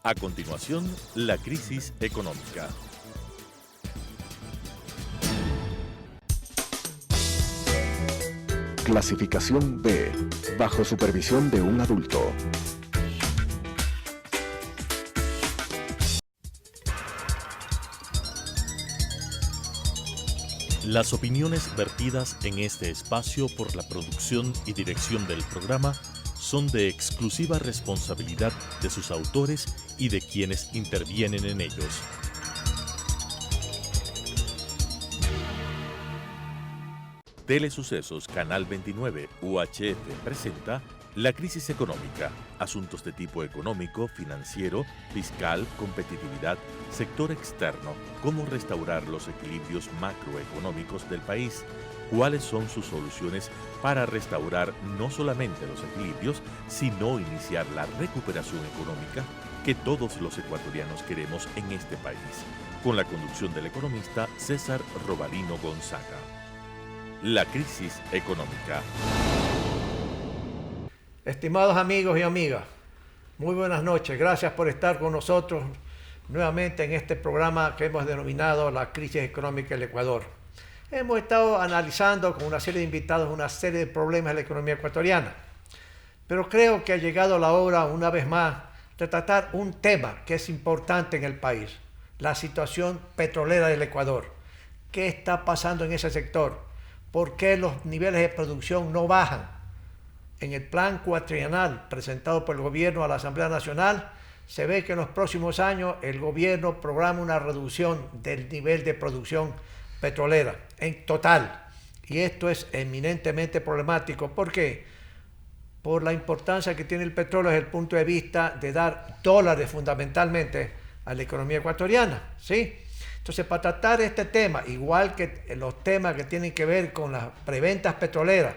A continuación, la crisis económica. Clasificación B, bajo supervisión de un adulto. Las opiniones vertidas en este espacio por la producción y dirección del programa son de exclusiva responsabilidad de sus autores y de quienes intervienen en ellos. Telesucesos Canal 29 UHF presenta La crisis económica, asuntos de tipo económico, financiero, fiscal, competitividad, sector externo, cómo restaurar los equilibrios macroeconómicos del país, cuáles son sus soluciones para restaurar no solamente los equilibrios, sino iniciar la recuperación económica que todos los ecuatorianos queremos en este país, con la conducción del economista César Robalino Gonzaga. La crisis económica. Estimados amigos y amigas, muy buenas noches. Gracias por estar con nosotros nuevamente en este programa que hemos denominado La crisis económica del Ecuador. Hemos estado analizando con una serie de invitados una serie de problemas de la economía ecuatoriana, pero creo que ha llegado la hora, una vez más, de tratar un tema que es importante en el país, la situación petrolera del Ecuador. ¿Qué está pasando en ese sector? ¿Por qué los niveles de producción no bajan? En el plan cuatrienal presentado por el gobierno a la Asamblea Nacional, se ve que en los próximos años el gobierno programa una reducción del nivel de producción petrolera en total. Y esto es eminentemente problemático. ¿Por qué? Por la importancia que tiene el petróleo desde el punto de vista de dar dólares fundamentalmente a la economía ecuatoriana, ¿sí? Entonces, para tratar este tema, igual que los temas que tienen que ver con las preventas petroleras,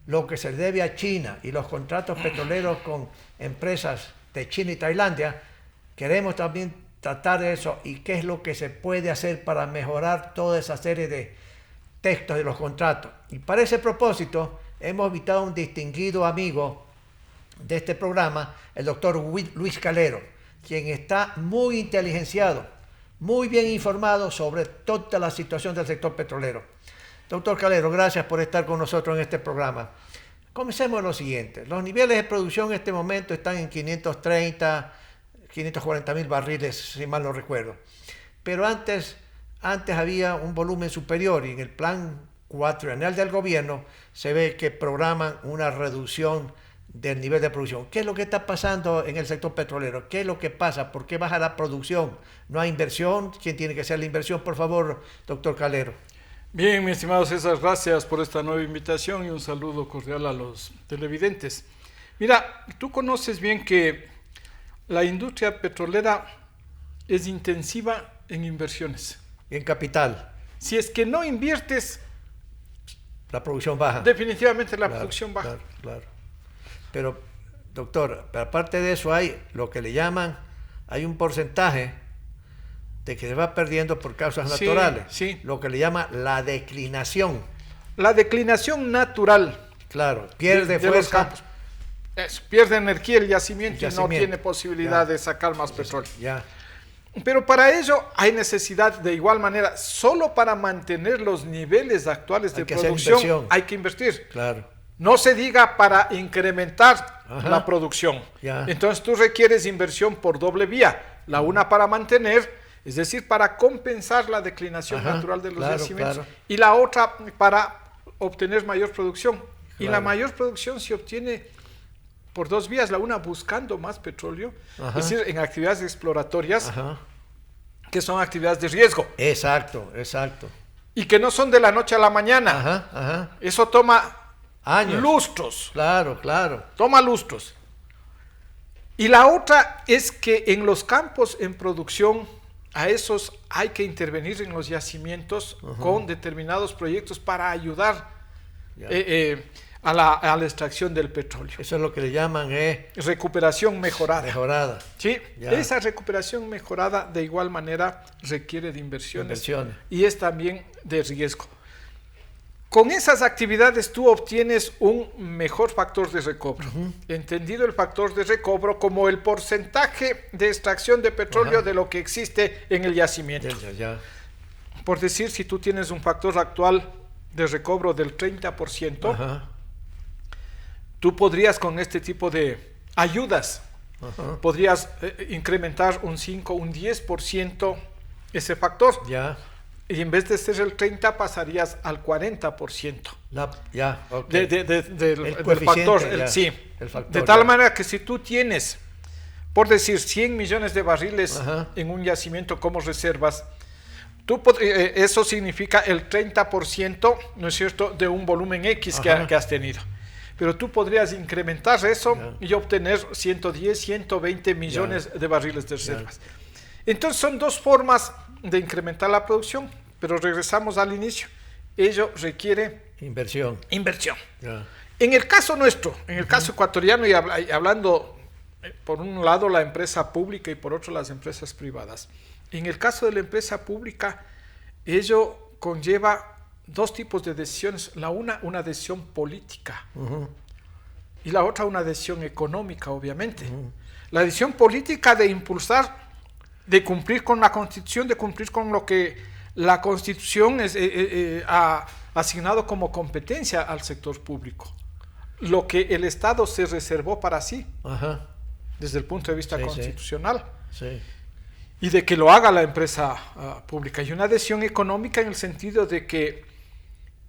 lo que se debe a China y los contratos petroleros con empresas de China y Tailandia, queremos también tratar de eso y qué es lo que se puede hacer para mejorar toda esa serie de textos de los contratos. Y para ese propósito hemos invitado a un distinguido amigo de este programa, el doctor Luis Calero, quien está muy inteligenciado, muy bien informado sobre toda la situación del sector petrolero. Doctor Calero, gracias por estar con nosotros en este programa. Comencemos lo siguiente. Los niveles de producción en este momento están en 540 mil barriles, si mal no recuerdo. Pero antes había un volumen superior y en el plan cuatrienal del gobierno se ve que programan una reducción del nivel de producción. ¿Qué es lo que está pasando en el sector petrolero? ¿Qué es lo que pasa? ¿Por qué baja la producción? ¿No hay inversión? ¿Quién tiene que hacer la inversión? Por favor, doctor Calero. Bien, mi estimado César, gracias por esta nueva invitación y un saludo cordial a los televidentes. Mira, tú conoces bien que la industria petrolera es intensiva en inversiones. Y en capital. Si es que no inviertes, la producción baja. Definitivamente la producción baja. Claro. Pero, doctor, aparte de eso hay lo que le llaman, hay un porcentaje de que se va perdiendo por causas naturales. Sí. Lo que le llama la declinación. La declinación natural. Claro, pierde fuerza. Los campos. Pierde energía el yacimiento y no tiene posibilidad de sacar más petróleo. Ya. Pero para ello hay necesidad de igual manera, solo para mantener los niveles actuales de producción hay que invertir. Claro. No se diga para incrementar la producción. Ya. Entonces tú requieres inversión por doble vía. La una para mantener, es decir, para compensar la declinación natural de los yacimientos. Y la otra para obtener mayor producción. Y la mayor producción se obtiene por dos vías. La una buscando más petróleo, es decir, en actividades exploratorias, que son actividades de riesgo. Exacto. Y que no son de la noche a la mañana. Eso toma años. Lustros. Claro. Toma lustros. Y la otra es que en los campos en producción, a esos hay que intervenir en los yacimientos con determinados proyectos para ayudar a la extracción del petróleo. Eso es lo que le llaman recuperación mejorada. Sí, ya. Esa recuperación mejorada de igual manera requiere de inversiones. Y es también de riesgo. Con esas actividades tú obtienes un mejor factor de recobro. Entendido el factor de recobro como el porcentaje de extracción de petróleo de lo que existe en el yacimiento. Por decir, si tú tienes un factor actual de recobro del 30%, tú podrías con este tipo de ayudas, podrías incrementar un 5, un 10% ese factor. Y en vez de ser el 30, pasarías al 40%. Del factor. El factor. De tal manera que si tú tienes, por decir, 100 millones de barriles en un yacimiento como reservas, eso significa el 30%, ¿no es cierto?, de un volumen X que has tenido. Pero tú podrías incrementar eso y obtener 110, 120 millones de barriles de reservas. Entonces son dos formas de incrementar la producción, pero regresamos al inicio. Ello requiere inversión. En el caso nuestro, en el caso ecuatoriano, y hablando por un lado la empresa pública y por otro las empresas privadas. En el caso de la empresa pública, ello conlleva dos tipos de decisiones. La una decisión política, y la otra una decisión económica, obviamente. La decisión política de impulsar, de cumplir con la Constitución, de cumplir con lo que la Constitución ha asignado como competencia al sector público, lo que el Estado se reservó para sí, desde el punto de vista constitucional, y de que lo haga la empresa pública. Y una decisión económica en el sentido de que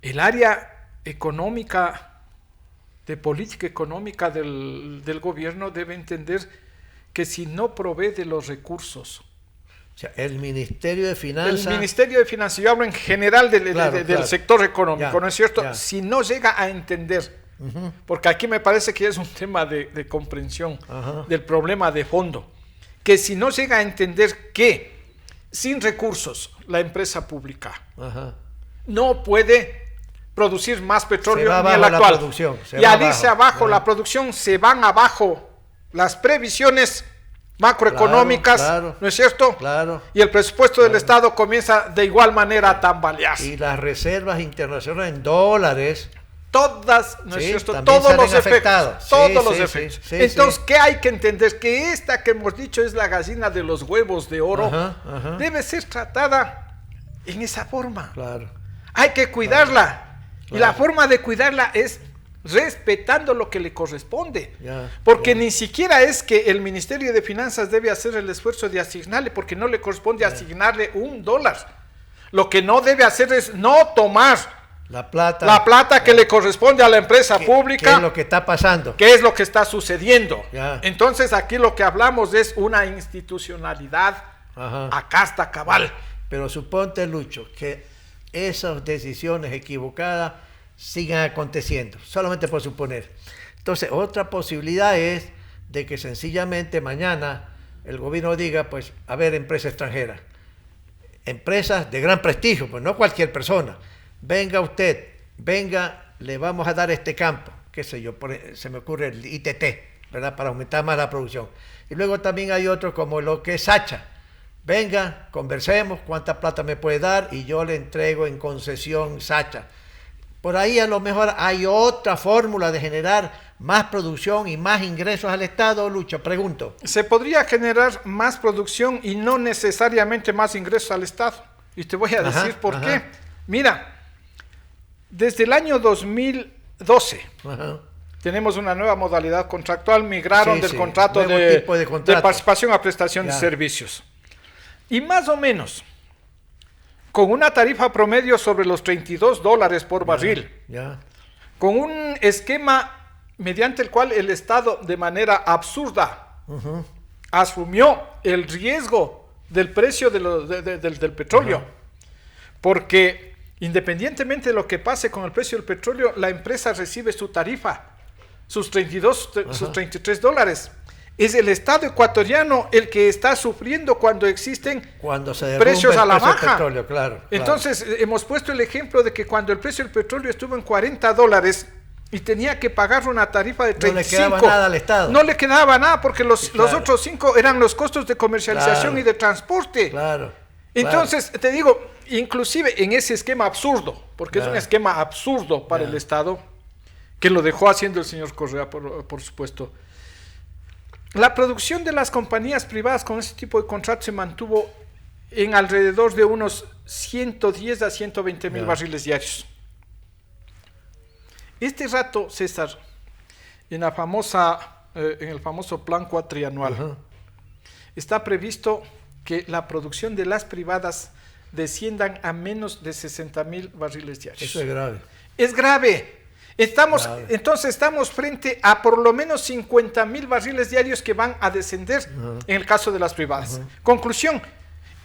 el área económica, de política económica del gobierno, debe entender que si no provee de los recursos, o sea, el Ministerio de Finanzas... El Ministerio de Finanzas, yo hablo en general del sector económico, ¿no es cierto? Si no llega a entender, porque aquí me parece que es un tema de comprensión del problema de fondo, que si no llega a entender que sin recursos la empresa pública no puede producir más petróleo ni el actual, y al irse abajo la producción, se van abajo las previsiones macroeconómicas, ¿no es cierto? Y el presupuesto del Estado comienza de igual manera a tambalearse. Y las reservas internacionales en dólares, todas, ¿no es cierto? Todos los efectos. Todos los efectos. Entonces, ¿qué hay que entender? Que esta que hemos dicho es la gallina de los huevos de oro, debe ser tratada en esa forma. Hay que cuidarla. Y la forma de cuidarla es respetando lo que le corresponde, porque ni siquiera es que el Ministerio de Finanzas debe hacer el esfuerzo de asignarle, porque no le corresponde asignarle $1. Lo que no debe hacer es no tomar la plata que le corresponde a la empresa pública. ¿Qué es lo que está pasando? ¿Qué es lo que está sucediendo? Entonces aquí lo que hablamos es una institucionalidad a casta cabal. Pero suponte, Lucho, que esas decisiones equivocadas sigan aconteciendo, solamente por suponer. Entonces, otra posibilidad es de que sencillamente mañana el gobierno diga, pues, a ver, empresa extranjera, empresas de gran prestigio, pues no cualquier persona, venga usted, le vamos a dar este campo, qué sé yo, se me ocurre el ITT, ¿verdad?, para aumentar más la producción. Y luego también hay otro como lo que es Sacha, venga, conversemos, cuánta plata me puede dar y yo le entrego en concesión Sacha. Por ahí a lo mejor hay otra fórmula de generar más producción y más ingresos al Estado, Lucho, pregunto. Se podría generar más producción y no necesariamente más ingresos al Estado. Y te voy a decir por qué. Mira, desde el año 2012 tenemos una nueva modalidad contractual, migraron del contrato de participación a prestación de servicios. Y más o menos, con una tarifa promedio sobre los $32 por barril, con un esquema mediante el cual el Estado de manera absurda asumió el riesgo del precio del petróleo, porque independientemente de lo que pase con el precio del petróleo, la empresa recibe su tarifa, sus $33. Es el Estado ecuatoriano el que está sufriendo cuando existen precios a la baja. Entonces, hemos puesto el ejemplo de que cuando el precio del petróleo estuvo en $40 y tenía que pagar una tarifa de 35, no le quedaba nada al Estado. No le quedaba nada porque los otros 5 eran los costos de comercialización y de transporte. Entonces, te digo, inclusive en ese esquema absurdo, porque es un esquema absurdo para el Estado, que lo dejó haciendo el señor Correa, por supuesto. La producción de las compañías privadas con ese tipo de contratos se mantuvo en alrededor de unos 110 a 120 mil barriles diarios. Este rato, César, en el famoso plan cuatrianual, está previsto que la producción de las privadas desciendan a menos de 60 mil barriles diarios. Eso es grave. Es grave. Entonces estamos frente a por lo menos 50 mil barriles diarios que van a descender en el caso de las privadas. Conclusión,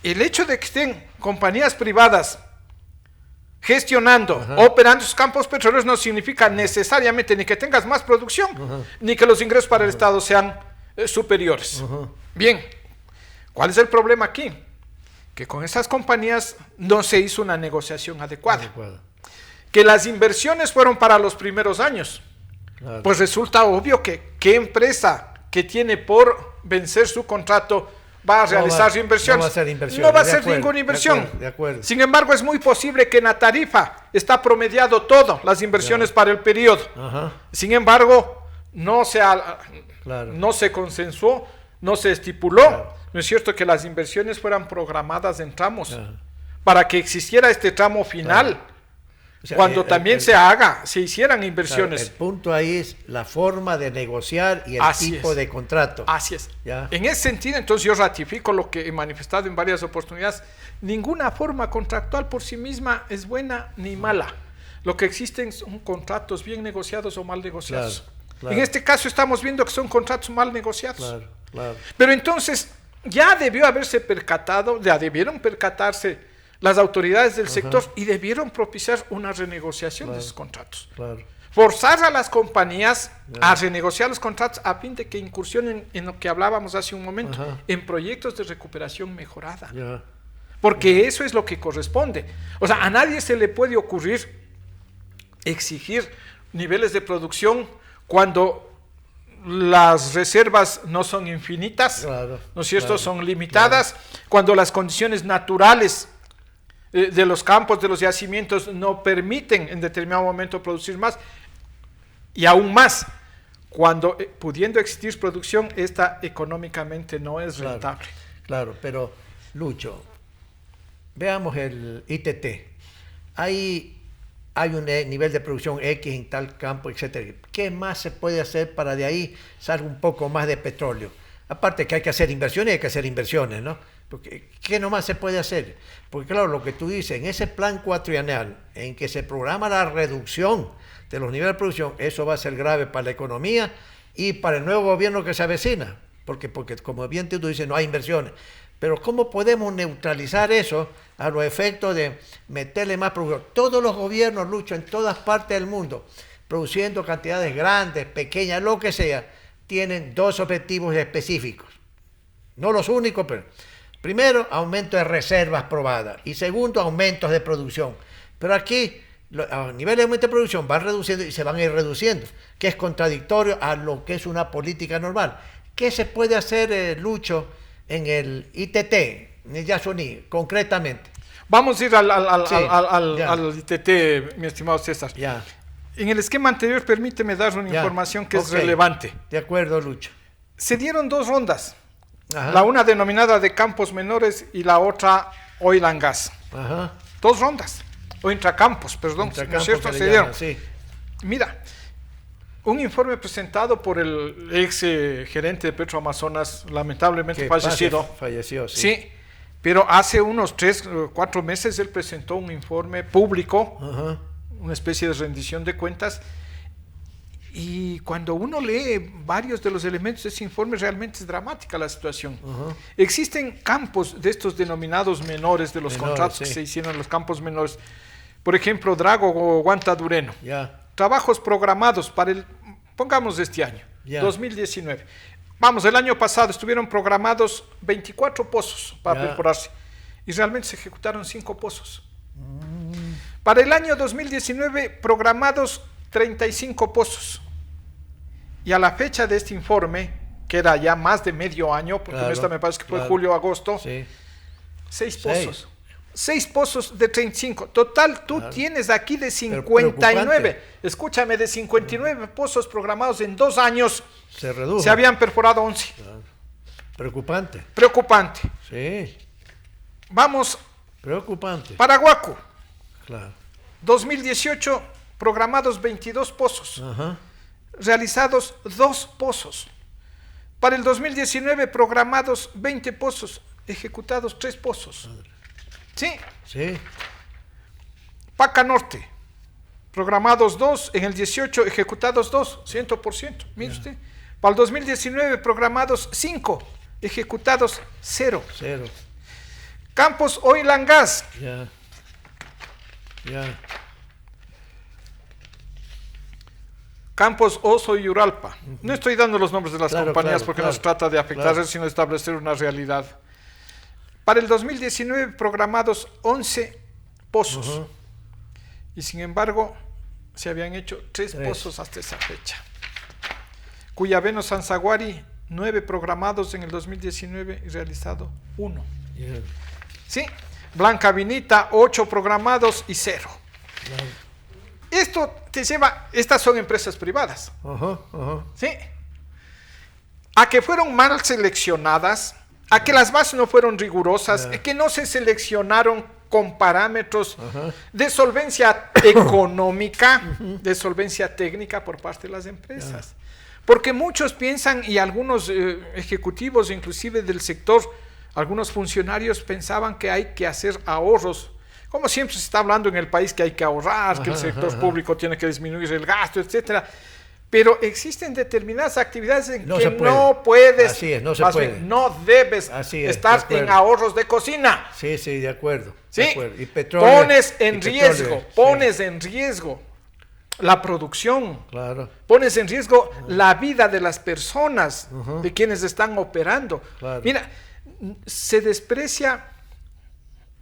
el hecho de que estén compañías privadas gestionando, operando sus campos petroleros no significa necesariamente ni que tengas más producción, ni que los ingresos para el Estado sean superiores. Bien, ¿cuál es el problema aquí? Que con esas compañías no se hizo una negociación adecuada. Que las inversiones fueron para los primeros años. Claro. Pues resulta obvio que ¿qué empresa que tiene por vencer su contrato va a realizar inversiones? No va a hacer inversiones. No va a hacer ninguna inversión. De acuerdo. Sin embargo, es muy posible que en la tarifa está promediado todo, las inversiones para el periodo. Sin embargo, no se consensuó, no se estipuló, ¿no es cierto?, que las inversiones fueran programadas en tramos para que existiera este tramo final. O sea, cuando también se hicieran inversiones. El punto ahí es la forma de negociar y el tipo de contrato. Así es. En ese sentido, entonces yo ratifico lo que he manifestado en varias oportunidades. Ninguna forma contractual por sí misma es buena ni mala. Lo que existen son contratos bien negociados o mal negociados. Claro. En este caso estamos viendo que son contratos mal negociados. Claro. Pero entonces ya debieron percatarse las autoridades del sector y debieron propiciar una renegociación de esos contratos. Forzar a las compañías a renegociar los contratos a fin de que incursionen en lo que hablábamos hace un momento, en proyectos de recuperación mejorada. Porque eso es lo que corresponde. O sea, a nadie se le puede ocurrir exigir niveles de producción cuando las reservas no son infinitas, ¿no es cierto? Son limitadas, cuando las condiciones naturales de los campos, de los yacimientos no permiten en determinado momento producir más, y aún más cuando pudiendo existir producción, esta económicamente no es rentable. Claro, pero Lucho, veamos el ITT. Hay un nivel de producción X en tal campo, etcétera. ¿Qué más se puede hacer para de ahí salga un poco más de petróleo? Aparte que hay que hacer inversiones, ¿no? Porque, ¿qué nomás se puede hacer? Porque claro, lo que tú dices, en ese plan cuatrienal en que se programa la reducción de los niveles de producción, eso va a ser grave para la economía y para el nuevo gobierno que se avecina, porque como bien tú dices, no hay inversiones. Pero ¿cómo podemos neutralizar eso a los efectos de meterle más producción? Todos los gobiernos, Lucho, en todas partes del mundo, produciendo cantidades grandes, pequeñas, lo que sea, tienen dos objetivos específicos. No los únicos, pero primero, aumento de reservas probadas y segundo, aumentos de producción. Pero aquí, a nivel de aumento de producción van reduciendo y se van a ir reduciendo, que es contradictorio a lo que es una política normal. ¿Qué se puede hacer, Lucho, en el ITT, en el Yasuní, concretamente? Vamos a ir al ITT, mi estimado César. En el esquema anterior, permíteme dar una información que es relevante. De acuerdo, Lucho. Se dieron dos rondas. La una denominada de campos menores y la otra oil and gas. Dos rondas. O intracampos, perdón. ¿No es cierto? Se dieron. Mira, un informe presentado por el ex gerente de Petroamazonas, lamentablemente fallecido. Falleció, sí. Pero hace unos 3 o 4 meses él presentó un informe público, una especie de rendición de cuentas, y cuando uno lee varios de los elementos de ese informe, realmente es dramática la situación. Existen campos de estos denominados menores, de los contratos que se hicieron en los campos menores. Por ejemplo, Drago o Guantadureno. Trabajos programados para pongamos este año, 2019. Vamos, el año pasado estuvieron programados 24 pozos para perforarse y realmente se ejecutaron 5 pozos. Para el año 2019, programados 35 pozos. Y a la fecha de este informe, que era ya más de medio año, porque esta me parece que fue julio-agosto, 6 pozos. 6 pozos de 35. Total, tú tienes aquí de 59. Escúchame, de 59 pozos programados en 2 años, se redujo. Se habían perforado 11. Claro. Preocupante. Preocupante. Sí. Vamos. Preocupante. Paraguaco. Claro. 2018, programados 22 pozos. Ajá. Realizados 2 pozos. Para el 2019, programados 20 pozos. Ejecutados 3 pozos. Madre. Sí. Sí. Paca Norte. Programados 2. En el 18, ejecutados 2. 100%. Mire usted. Para el 2019, programados 5. Ejecutados 0. 0. Campos Oil and Gas. Ya. Campos Oso y Uralpa. No estoy dando los nombres de las compañías porque no se trata de afectar, sino de establecer una realidad. Para el 2019 programados 11 pozos. Y sin embargo se habían hecho 3 pozos hasta esa fecha. Cuyabeno Sanzaguari, 9 programados en el 2019 y realizado 1. ¿Sí? Blanca Vinita, 8 programados y 0. Esto te lleva, estas son empresas privadas. ¿Sí? A que fueron mal seleccionadas, a que las bases no fueron rigurosas, que no se seleccionaron con parámetros de solvencia económica, de solvencia técnica por parte de las empresas. Porque muchos piensan, y algunos ejecutivos inclusive del sector, algunos funcionarios pensaban que hay que hacer ahorros. Como siempre se está hablando en el país que hay que ahorrar, que el sector público tiene que disminuir el gasto, etcétera. Pero existen determinadas actividades en que no puedes, así es, no se puede. No debes estar en ahorros de cocina. Sí, de acuerdo. ¿Sí? De acuerdo. Y petróleo, pones en riesgo la producción. Claro. Pones en riesgo la vida de las personas, de quienes están operando. Claro. Mira, se desprecia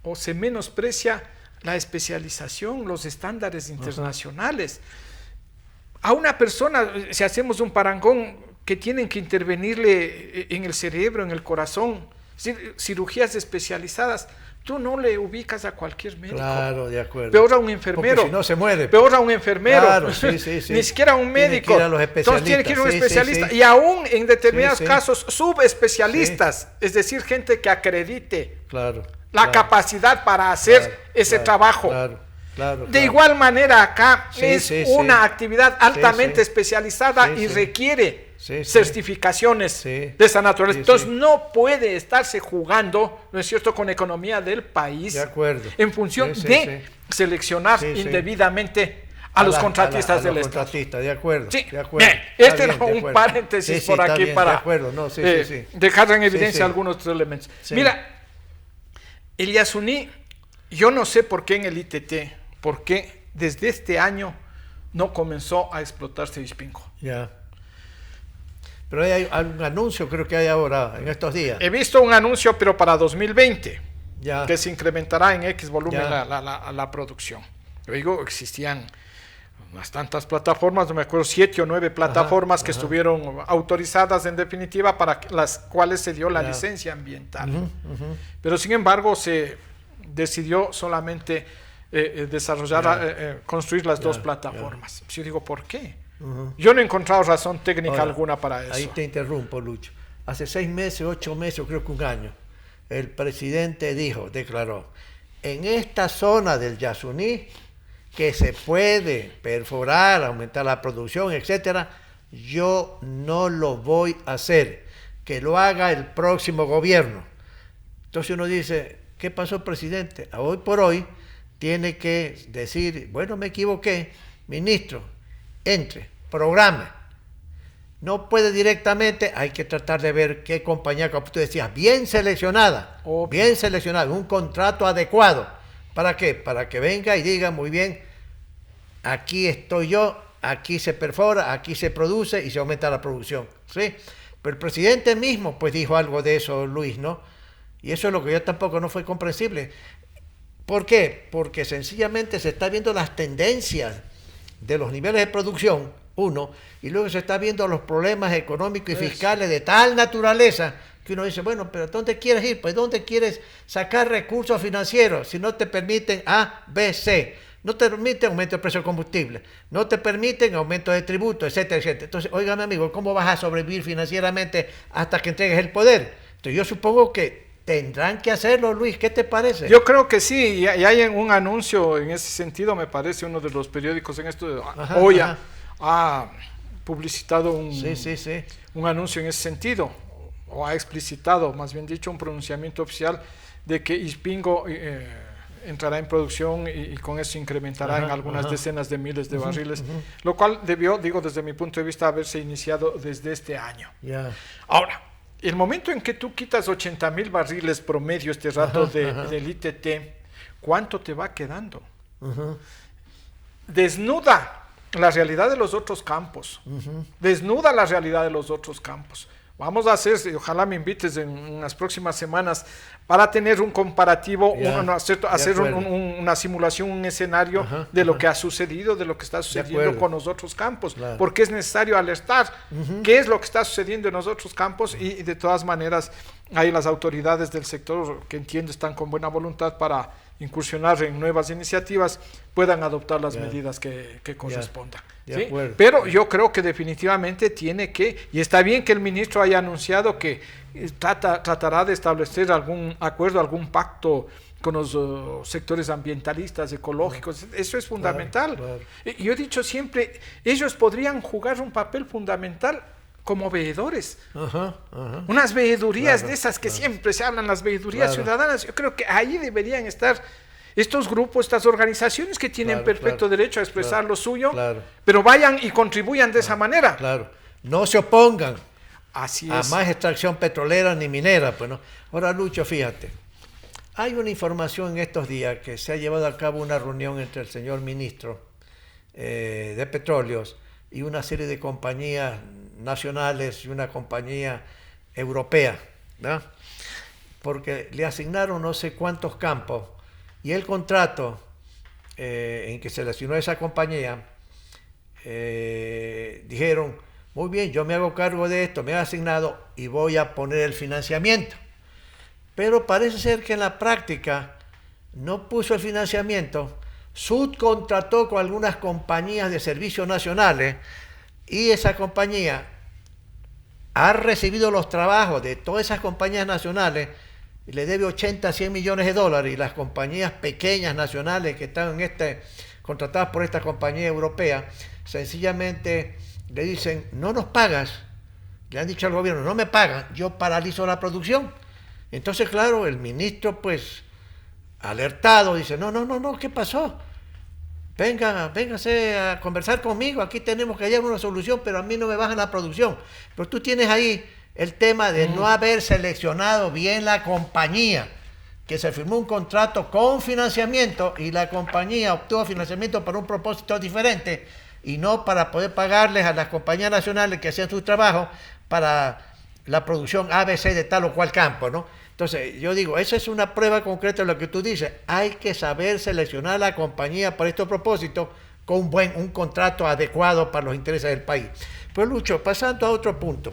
o se menosprecia la especialización, los estándares internacionales. A una persona, si hacemos un parangón, que tienen que intervenirle en el cerebro, en el corazón, cirugías especializadas, tú no le ubicas a cualquier médico. Claro, de acuerdo. Peor a un enfermero. Porque si no se muere. Peor a un enfermero. Claro, sí. Ni siquiera a un médico. Tiene que ir a los especialistas. Entonces tiene que ir a un especialista. Y aún en determinados casos, subespecialistas. Es decir, gente que acredite la capacidad para hacer ese trabajo. De igual manera acá es una actividad altamente especializada y requiere certificaciones de esa naturaleza. Entonces no puede estarse jugando, ¿no es cierto?, con economía del país en función de seleccionar indebidamente a los contratistas del Estado. De acuerdo. Bien, este era un paréntesis por aquí para dejar en evidencia algunos elementos. Mira, el Yasuní, yo no sé por qué en el ITT, por qué desde este año no comenzó a explotarse Ispingo. Pero hay un anuncio, creo que hay ahora, en estos días. He visto un anuncio, pero para 2020, que se incrementará en X volumen la producción. Yo digo, existían unas tantas plataformas, no me acuerdo, 7 o 9 plataformas que estuvieron autorizadas en definitiva para las cuales se dio la licencia ambiental. Pero sin embargo se decidió solamente desarrollar, construir las 2 plataformas. Yo digo, ¿por qué? Yo no he encontrado razón técnica alguna para eso. Ahí te interrumpo, Lucho. Hace 6 meses, 8 meses, creo que un año, el presidente declaró, en esta zona del Yasuní, que se puede perforar, aumentar la producción, etcétera, yo no lo voy a hacer, que lo haga el próximo gobierno. Entonces uno dice, ¿qué pasó, presidente? Hoy por hoy tiene que decir, bueno, me equivoqué, ministro, entre, programe. No puede directamente, hay que tratar de ver qué compañía, como tú decías, bien seleccionada, un contrato adecuado. ¿Para qué? Para que venga y diga, muy bien, aquí estoy yo, aquí se perfora, aquí se produce y se aumenta la producción. ¿Sí? Pero el presidente mismo pues dijo algo de eso, Luis, ¿no? Y eso es lo que yo tampoco no fue comprensible. ¿Por qué? Porque sencillamente se está viendo las tendencias de los niveles de producción, y luego se está viendo los problemas económicos y fiscales de tal naturaleza que uno dice, bueno, pero ¿dónde quieres ir? Pues ¿dónde quieres sacar recursos financieros si no te permiten A, B, C? No te permiten aumento de precio de combustible, no te permiten aumento de tributo, etcétera, etcétera. Entonces, óigame amigo, ¿cómo vas a sobrevivir financieramente hasta que entregues el poder? Entonces yo supongo que tendrán que hacerlo, Luis, ¿qué te parece? Yo creo que sí, y hay un anuncio en ese sentido, me parece, uno de los periódicos en esto, hoy ha publicitado un anuncio en ese sentido, o ha explicitado, más bien dicho, un pronunciamiento oficial de que Ispingo entrará en producción y con eso incrementará en algunas decenas de miles de barriles, lo cual debió, digo, desde mi punto de vista, haberse iniciado desde este año. Ahora, el momento en que tú quitas 80,000 barriles promedio este rato del ITT, ¿cuánto te va quedando? Desnuda la realidad de los otros campos. Desnuda la realidad de los otros campos. Vamos a hacer, ojalá me invites en las próximas semanas para tener un comparativo, hacer una simulación, un escenario de lo que ha sucedido, de lo que está sucediendo con los otros campos, porque es necesario alertar qué es lo que está sucediendo en los otros campos y de todas maneras hay las autoridades del sector que entiendo están con buena voluntad para incursionar en nuevas iniciativas, puedan adoptar las medidas que correspondan. ¿Sí? Pero yo creo que definitivamente tiene que, y está bien que el ministro haya anunciado que tratará de establecer algún acuerdo, algún pacto con los sectores ambientalistas, ecológicos, eso es fundamental. Yo he dicho siempre, ellos podrían jugar un papel fundamental como veedores, unas veedurías de esas que siempre se hablan, las veedurías ciudadanas. Yo creo que ahí deberían estar estos grupos, estas organizaciones que tienen perfecto derecho a expresar lo suyo, pero vayan y contribuyan de esa manera. No se opongan a más extracción petrolera ni minera. Pues no. Ahora, Lucho, fíjate, hay una información en estos días que se ha llevado a cabo una reunión entre el señor ministro de Petróleos y una serie de compañías nacionales y una compañía europea, ¿no? Porque le asignaron no sé cuántos campos y el contrato en que se le asignó a esa compañía, dijeron, muy bien, yo me hago cargo de esto, me ha asignado y voy a poner el financiamiento. Pero parece ser que en la práctica no puso el financiamiento, subcontrató con algunas compañías de servicios nacionales y esa compañía ha recibido los trabajos de todas esas compañías nacionales y le debe 80, 100 millones de dólares, y las compañías pequeñas nacionales que están contratadas por esta compañía europea, sencillamente le dicen, no nos pagas, le han dicho al gobierno, no me pagan, yo paralizo la producción. Entonces, claro, el ministro, pues, alertado, dice, no, ¿qué pasó? Véngase a conversar conmigo, aquí tenemos que hallar una solución, pero a mí no me bajan la producción. Pero tú tienes ahí el tema de no haber seleccionado bien la compañía, que se firmó un contrato con financiamiento y la compañía obtuvo financiamiento para un propósito diferente y no para poder pagarles a las compañías nacionales que hacían su trabajo para la producción ABC de tal o cual campo, ¿no? Entonces, yo digo, esa es una prueba concreta de lo que tú dices. Hay que saber seleccionar la compañía para estos propósitos con un contrato adecuado para los intereses del país. Pues, Lucho, pasando a otro punto,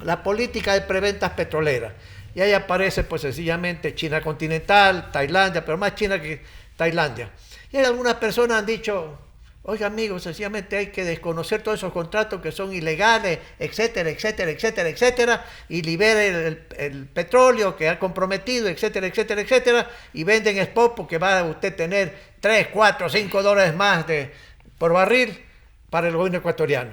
la política de preventas petroleras. Y ahí aparece, pues, sencillamente China continental, Tailandia, pero más China que Tailandia. Y hay algunas personas han dicho, oiga, amigos, sencillamente hay que desconocer todos esos contratos que son ilegales, etcétera, etcétera, etcétera, etcétera, y libere el petróleo que ha comprometido, etcétera, etcétera, etcétera, y venden spot porque va a usted tener 3, 4, 5 dólares más por barril para el gobierno ecuatoriano.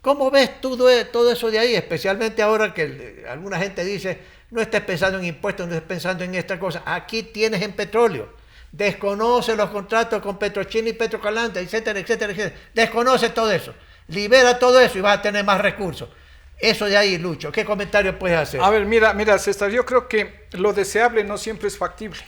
¿Cómo ves tú todo eso de ahí? Especialmente ahora que alguna gente dice, no estés pensando en impuestos, no estés pensando en esta cosa. Aquí tienes en petróleo. Desconoce los contratos con Petrochina y Petrocalanta, etcétera, etcétera, etcétera. Desconoce todo eso. Libera todo eso y vas a tener más recursos. Eso de ahí, Lucho. ¿Qué comentario puedes hacer? A ver, mira, César, yo creo que lo deseable no siempre es factible.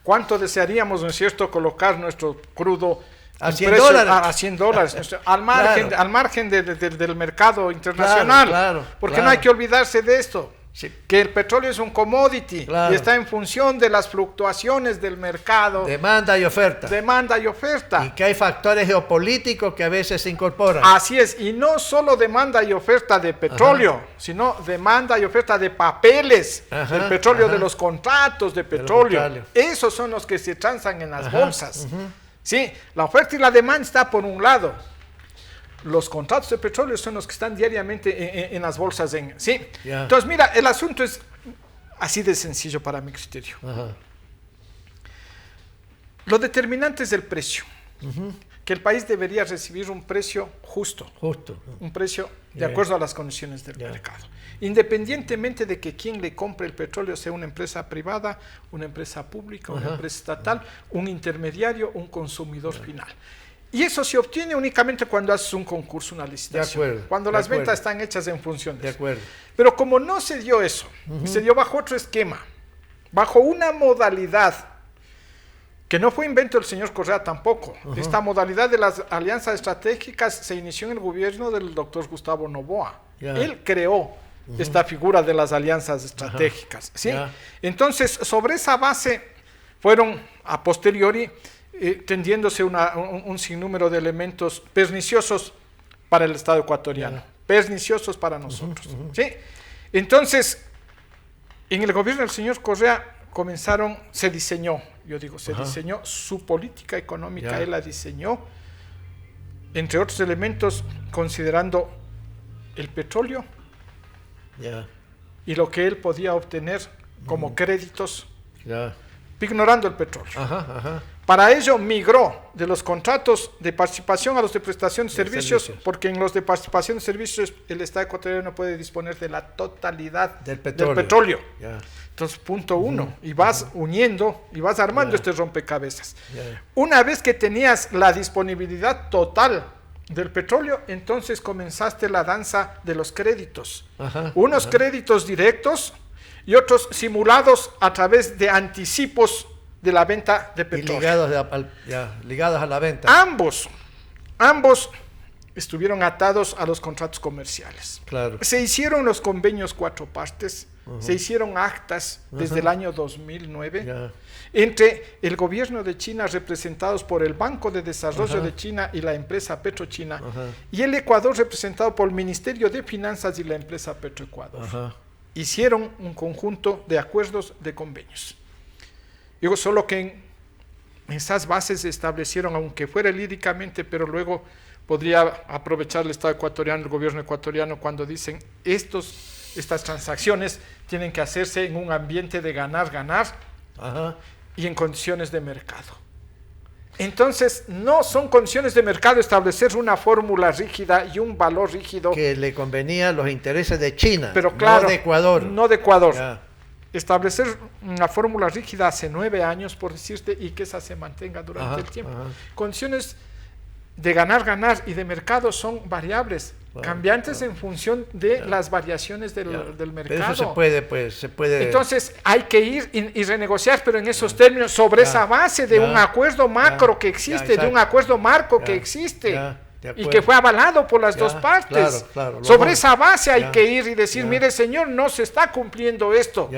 ¿Cuánto desearíamos, no es cierto, colocar nuestro crudo a $100? A $100, al margen del mercado internacional. Porque no hay que olvidarse de esto. Sí. Que el petróleo es un commodity, Claro. y está en función de las fluctuaciones del mercado. Demanda y oferta. Demanda y oferta. Y que hay factores geopolíticos que a veces se incorporan. Así es, y no solo demanda y oferta de petróleo, sino demanda y oferta de papeles del petróleo, de los contratos de petróleo. Esos son los que se transan en las bolsas. Sí, la oferta y la demanda está por un lado. Los contratos de petróleo son los que están diariamente en las bolsas. ¿Sí? Entonces, mira, el asunto es así de sencillo para mi criterio. Lo determinante es el precio. Que el país debería recibir un precio justo. Un precio de acuerdo a las condiciones del mercado. Independientemente de que quien le compre el petróleo sea una empresa privada, una empresa pública, una empresa estatal, un intermediario, un consumidor final. Y eso se obtiene únicamente cuando haces un concurso, una licitación. Cuando las ventas están hechas en función de eso. Pero como no se dio eso, se dio bajo otro esquema, bajo una modalidad que no fue invento del señor Correa tampoco. Esta modalidad de las alianzas estratégicas se inició en el gobierno del doctor Gustavo Noboa. Él creó esta figura de las alianzas estratégicas. ¿Sí? Entonces, sobre esa base fueron a posteriori tendiéndose un sinnúmero de elementos perniciosos para el Estado ecuatoriano, perniciosos para nosotros. ¿Sí? Entonces, en el gobierno del señor Correa se diseñó su política económica, él la diseñó, entre otros elementos, considerando el petróleo y lo que él podía obtener como créditos, ignorando el petróleo. Para ello migró de los contratos de participación a los de prestación de servicios, porque en los de participación de servicios el Estado ecuatoriano puede disponer de la totalidad del petróleo. Entonces, punto uno, y vas uniendo y vas armando este rompecabezas. Una vez que tenías la disponibilidad total del petróleo, entonces comenzaste la danza de los créditos. Unos créditos directos y otros simulados a través de anticipos de la venta de petróleo. Y ligados a la venta. Ambos estuvieron atados a los contratos comerciales. Se hicieron los convenios 4 partes, se hicieron actas desde el año 2009 entre el gobierno de China, representados por el Banco de Desarrollo de China y la empresa Petrochina, y el Ecuador, representado por el Ministerio de Finanzas y la empresa Petroecuador. Hicieron un conjunto de acuerdos, de convenios. Digo, solo que en esas bases se establecieron, aunque fuera líricamente, pero luego podría aprovechar el Estado ecuatoriano, el gobierno ecuatoriano, cuando dicen estas transacciones tienen que hacerse en un ambiente de ganar y en condiciones de mercado. Entonces, no son condiciones de mercado establecer una fórmula rígida y un valor rígido. Que le convenía los intereses de China, pero claro, no de Ecuador. No de Ecuador. Establecer una fórmula rígida hace 9 años, por decirte, y que esa se mantenga durante el tiempo. Condiciones de ganar y de mercado son variables, cambiantes en función de las variaciones del mercado. Pero eso se puede. Entonces hay que ir y renegociar, pero en esos términos, sobre esa base de un acuerdo macro que existe, de un acuerdo marco que existe. Y que fue avalado por las dos partes. Sobre esa base hay que ir y decir, mire señor, no se está cumpliendo esto.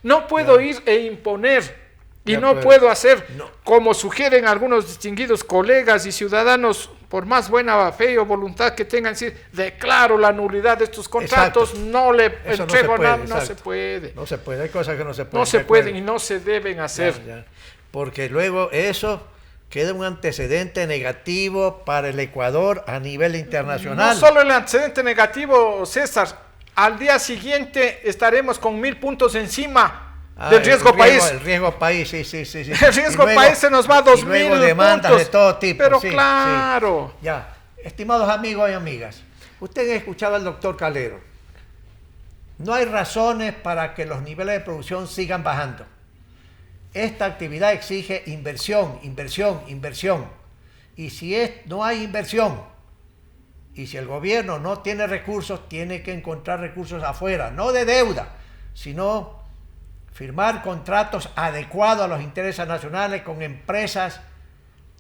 No puedo ir e imponer. Y no puedo hacer, como sugieren algunos distinguidos colegas y ciudadanos, por más buena fe o voluntad que tengan, decir, declaro la nulidad de estos contratos, no le entrego nada. No se puede. No se puede, hay cosas que no se pueden. No se pueden y no se deben hacer. Porque luego eso queda un antecedente negativo para el Ecuador a nivel internacional. No solo el antecedente negativo, César, al día siguiente estaremos con 1000 puntos encima del riesgo país. El riesgo país, sí. El riesgo país se nos va a 2000 demandas puntos, de todo tipo. Pero claro. Ya, estimados amigos y amigas, usted escuchaba al doctor Calero. No hay razones para que los niveles de producción sigan bajando. Esta actividad exige inversión. Y si no hay inversión, y si el gobierno no tiene recursos, tiene que encontrar recursos afuera, no de deuda, sino firmar contratos adecuados a los intereses nacionales con empresas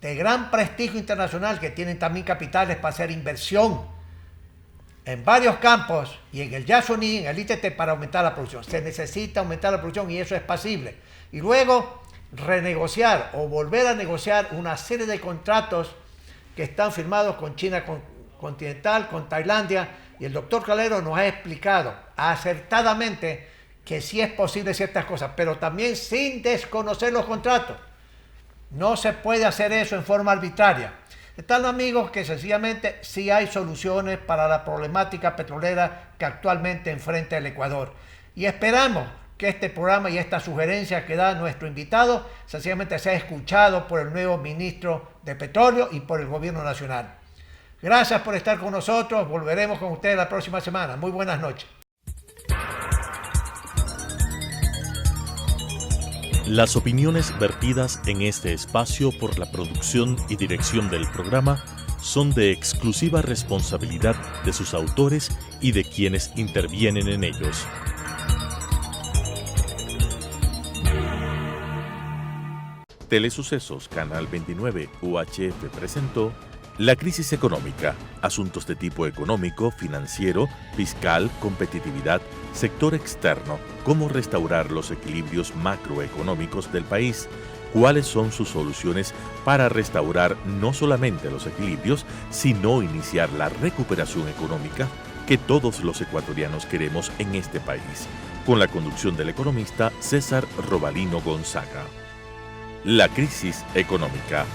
de gran prestigio internacional que tienen también capitales para hacer inversión en varios campos y en el Yasuní, en el ITT, para aumentar la producción. Se necesita aumentar la producción y eso es pasible. Y luego renegociar o volver a negociar una serie de contratos que están firmados con China continental, con Tailandia, y el doctor Calero nos ha explicado acertadamente que sí es posible ciertas cosas, pero también sin desconocer los contratos. No se puede hacer eso en forma arbitraria. Están amigos que sencillamente sí hay soluciones para la problemática petrolera que actualmente enfrenta el Ecuador. Y esperamos que este programa y esta sugerencia que da nuestro invitado sencillamente sea escuchado por el nuevo ministro de Petróleo y por el gobierno nacional. Gracias por estar con nosotros. Volveremos con ustedes la próxima semana. Muy buenas noches. Las opiniones vertidas en este espacio por la producción y dirección del programa son de exclusiva responsabilidad de sus autores y de quienes intervienen en ellos. Telesucesos Canal 29 UHF presentó La crisis económica, asuntos de tipo económico, financiero, fiscal, competitividad, sector externo, cómo restaurar los equilibrios macroeconómicos del país, cuáles son sus soluciones para restaurar no solamente los equilibrios, sino iniciar la recuperación económica que todos los ecuatorianos queremos en este país, con la conducción del economista César Robalino Gonzaga. La crisis económica.